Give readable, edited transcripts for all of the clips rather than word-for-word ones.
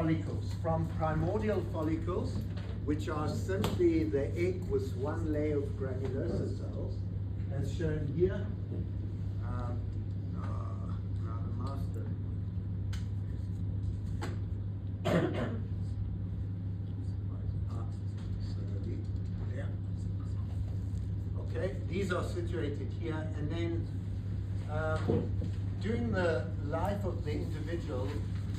follicles, from primordial follicles, which are simply the egg with one layer of granulosa cells, as shown here. Now the master. Slowly. Yeah. Okay, these are situated here, and then during the life of the individual,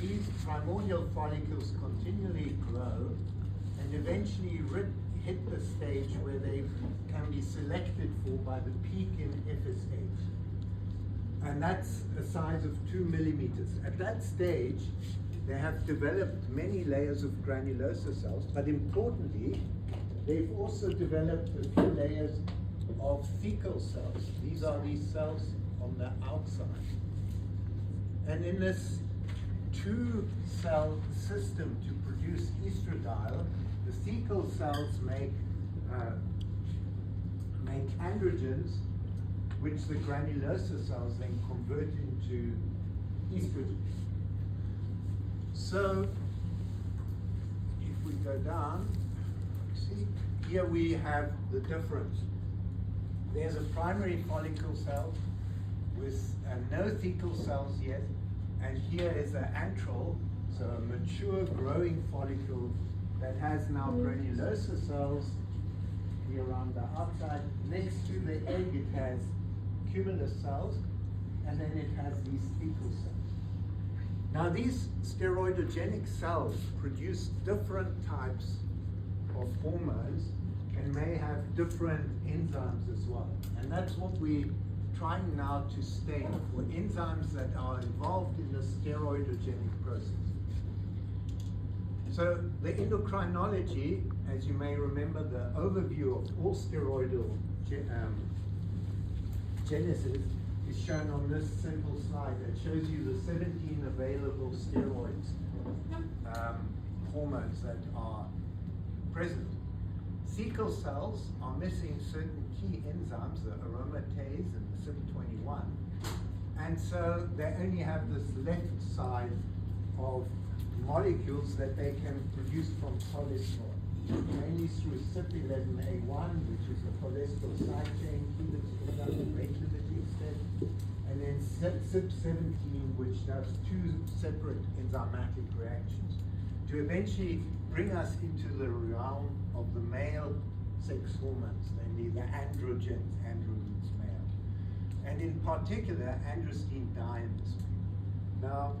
these primordial follicles continually grow and eventually hit the stage where they can be selected for by the peak in FSH. And that's a size of 2 millimeters. At that stage, they have developed many layers of granulosa cells, but importantly, they've also developed a few layers of thecal cells. These are these cells on the outside. And in this two-cell system to produce estradiol, the thecal cells make androgens, which the granulosa cells then convert into estrogen. So, if we go down, see, here we have the difference. There's a primary follicle cell with no thecal cells yet, and here is an antral, so a mature growing follicle that has now granulosa cells here around the outside. Next to the egg it has cumulus cells, and then it has these thecal cells. Now these steroidogenic cells produce different types of hormones and may have different enzymes as well. And that's what we're trying now to stain for enzymes that are involved in the steroidogenic process. So the endocrinology, as you may remember, the overview of all steroidal genesis is shown on this simple slide that shows you the 17 available steroids, hormones that are present. Thecal cells are missing certain key enzymes, the aromatase and the CYP21, and so they only have this left side of molecules that they can produce from cholesterol, mainly through CYP11A1, which is a cholesterol side chain, rate limiting step, and then CYP17, which does two separate enzymatic reactions to eventually bring us into the realm of the male sex hormones, namely the androgens, andro means male, and in particular androstenedione. Now,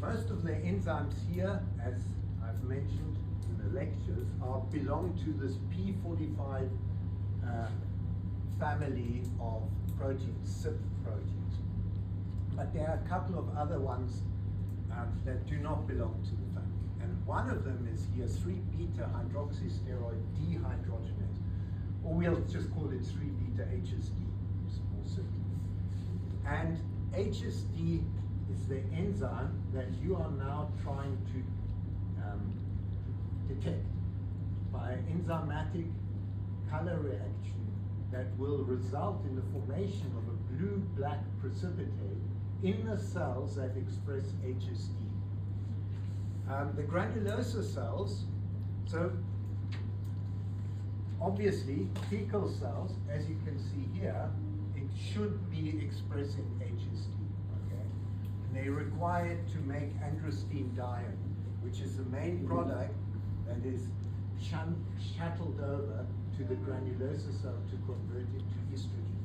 most of the enzymes here, as I've mentioned in the lectures, belong to this P45 family of proteins, CYP proteins. But there are a couple of other ones that do not belong to the family. And one of them is here 3-beta hydroxysteroid dehydrogenase, or we'll just call it 3-beta HSD, more simply. And HSD is the enzyme that you are now trying to detect by an enzymatic color reaction that will result in the formation of a blue-black precipitate in the cells that express HSD. The granulosa cells, so obviously thecal cells, as you can see here, it should be expressing HSD, okay? And they require it to make androstenedione, which is the main product that is shuttled over to the granulosa cell to convert it to estrogen.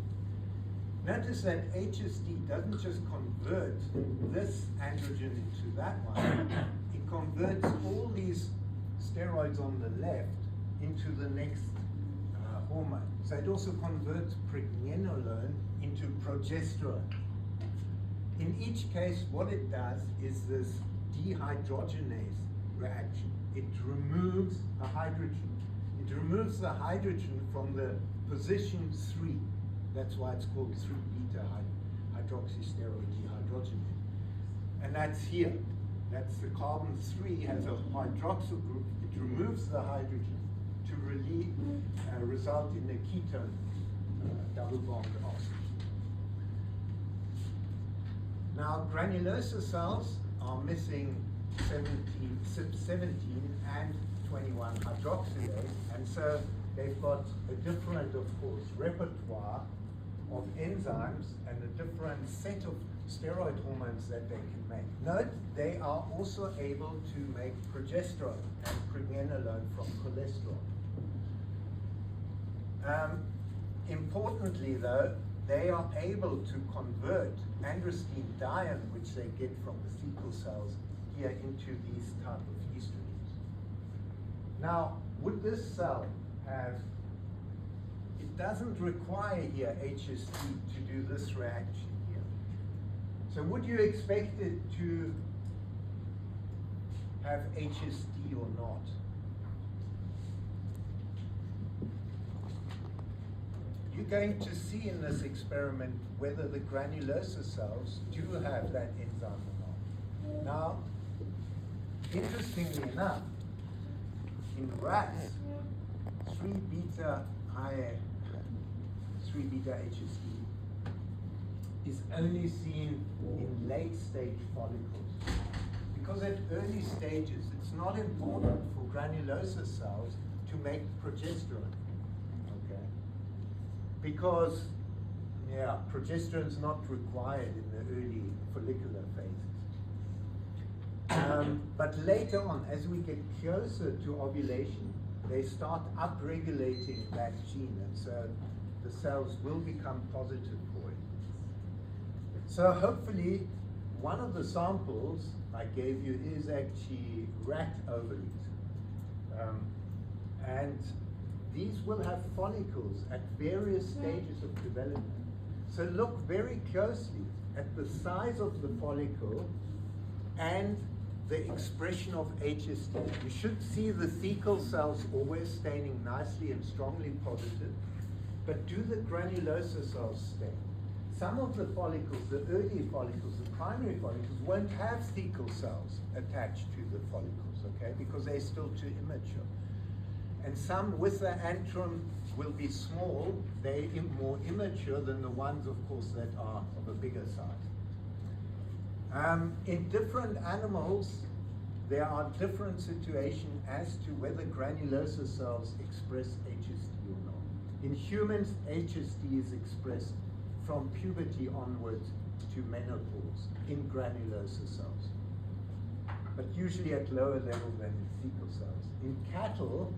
Notice that HSD doesn't just convert this androgen into that one, it converts all these steroids on the left into the next hormone. So it also converts pregnenolone into progesterone. In each case, what it does is this dehydrogenase reaction. It removes a hydrogen. It removes the hydrogen from the position 3. That's why it's called 3-beta hydroxysteroid dehydrogenase. And that's here. That's the carbon 3 has a hydroxyl group. It removes the hydrogen to result in a ketone double bond oxygen. Now, granulosa cells are missing 17 and 21 hydroxylase, and so they've got a different, of course, repertoire of enzymes and a different set of steroid hormones that they can make. Note, they are also able to make progesterone and pregnenolone from cholesterol. Importantly though, they are able to convert androstenedione, which they get from the fecal cells, here into these type of estrogens. Now, would this cell have, it doesn't require here HST to do this reaction here. So would you expect it to have HST or not? You're going to see in this experiment whether the granulosa cells do have that enzyme or not. Now, interestingly enough, in rats, 3-beta HST is only seen in late stage follicles. Because at early stages, it's not important for granulosa cells to make progesterone. Okay? Because, yeah, progesterone is not required in the early follicular phases. But later on, as we get closer to ovulation, they start upregulating that gene, and so the cells will become positive for it. So hopefully, one of the samples I gave you is actually rat ovaries. And these will have follicles at various stages of development. So look very closely at the size of the follicle and the expression of HST. You should see the thecal cells always staining nicely and strongly positive, but do the granulosa cells stain? Some of the follicles, the early follicles, the primary follicles, won't have thecal cells attached to the follicles, okay, because they're still too immature. And some with the antrum will be small, they're more immature than the ones, of course, that are of a bigger size. In different animals, there are different situations as to whether granulosa cells express HST or not. In humans, HST is expressed from puberty onwards to menopause in granulosa cells, but usually at lower level than in fecal cells. In cattle,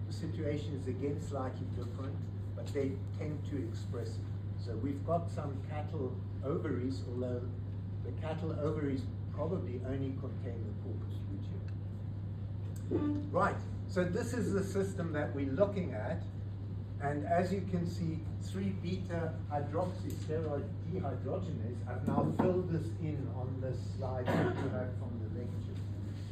the situation is again slightly different, but they tend to express it. So we've got some cattle ovaries, although the cattle ovaries probably only contain the corpus luteum. Right, so this is the system that we're looking at, and as you can see, 3-beta hydroxysteroid dehydrogenase. I've now filled this in on this slide that you have from the lecture.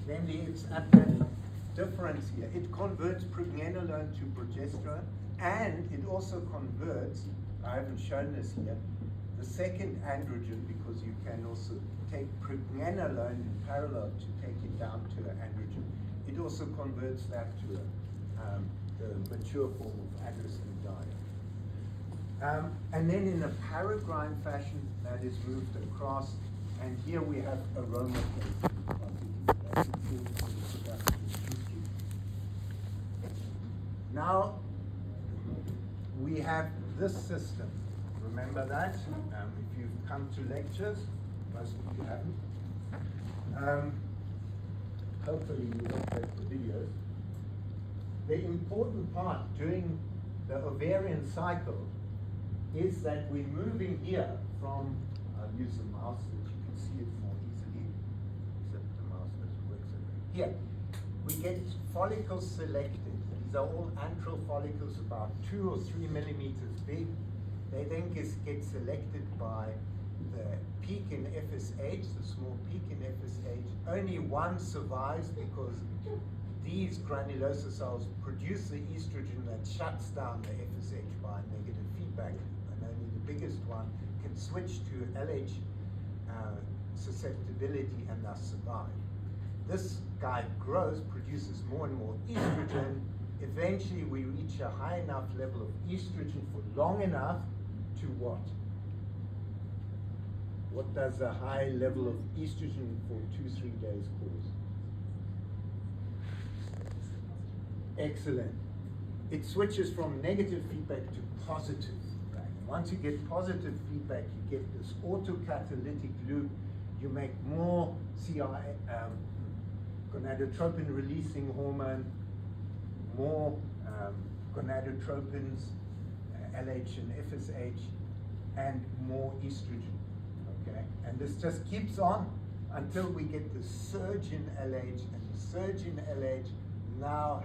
Namely, it's at that difference here. It converts pregnenolone to progesterone, and it also converts, I haven't shown this here, the second androgen, because you can also take pregnenolone in parallel to take it down to an androgen. It also converts that to the mature form of androstenedione. And then in a paragrine fashion, that is moved across, and here we have aromatase. That's important for the production of estrogen. Now, we have this system. Remember that? If you've come to lectures, most of you haven't. Hopefully you looked at the videos. The important part during the ovarian cycle is that we're moving here from, I'll use the mouse so that you can see it more easily, except the mouse doesn't work so good. Here, we get follicles selected. These are all antral follicles about 2 or 3 millimeters big. They then get selected by the peak in FSH, the small peak in FSH. Only one survives because these granulosa cells produce the estrogen that shuts down the FSH by a negative feedback loop, and only the biggest one can switch to LH susceptibility and thus survive. This guy grows, produces more and more estrogen. Eventually we reach a high enough level of estrogen for long enough to what? What does a high level of estrogen for 2-3 days cause? Excellent. It switches from negative feedback to positive feedback. And once you get positive feedback, you get this autocatalytic loop. You make more gonadotropin releasing hormone, more gonadotropins, LH and FSH, and more estrogen. Okay, and this just keeps on until we get the surge in LH, and the surge in LH now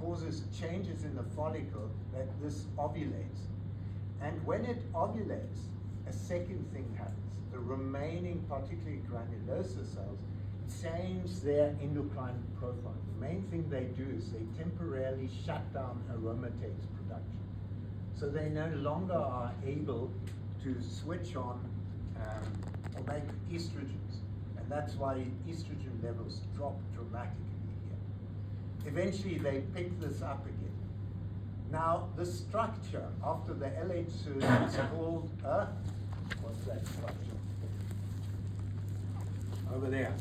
causes changes in the follicle that this ovulates. And when it ovulates, a second thing happens. The remaining, particularly granulosa cells, change their endocrine profile. The main thing they do is they temporarily shut down aromatase production. So they no longer are able to switch on or make estrogens. And that's why estrogen levels drop dramatically here. Eventually they pick this up again. Now the structure after the LH surge is called what's that structure? Over there.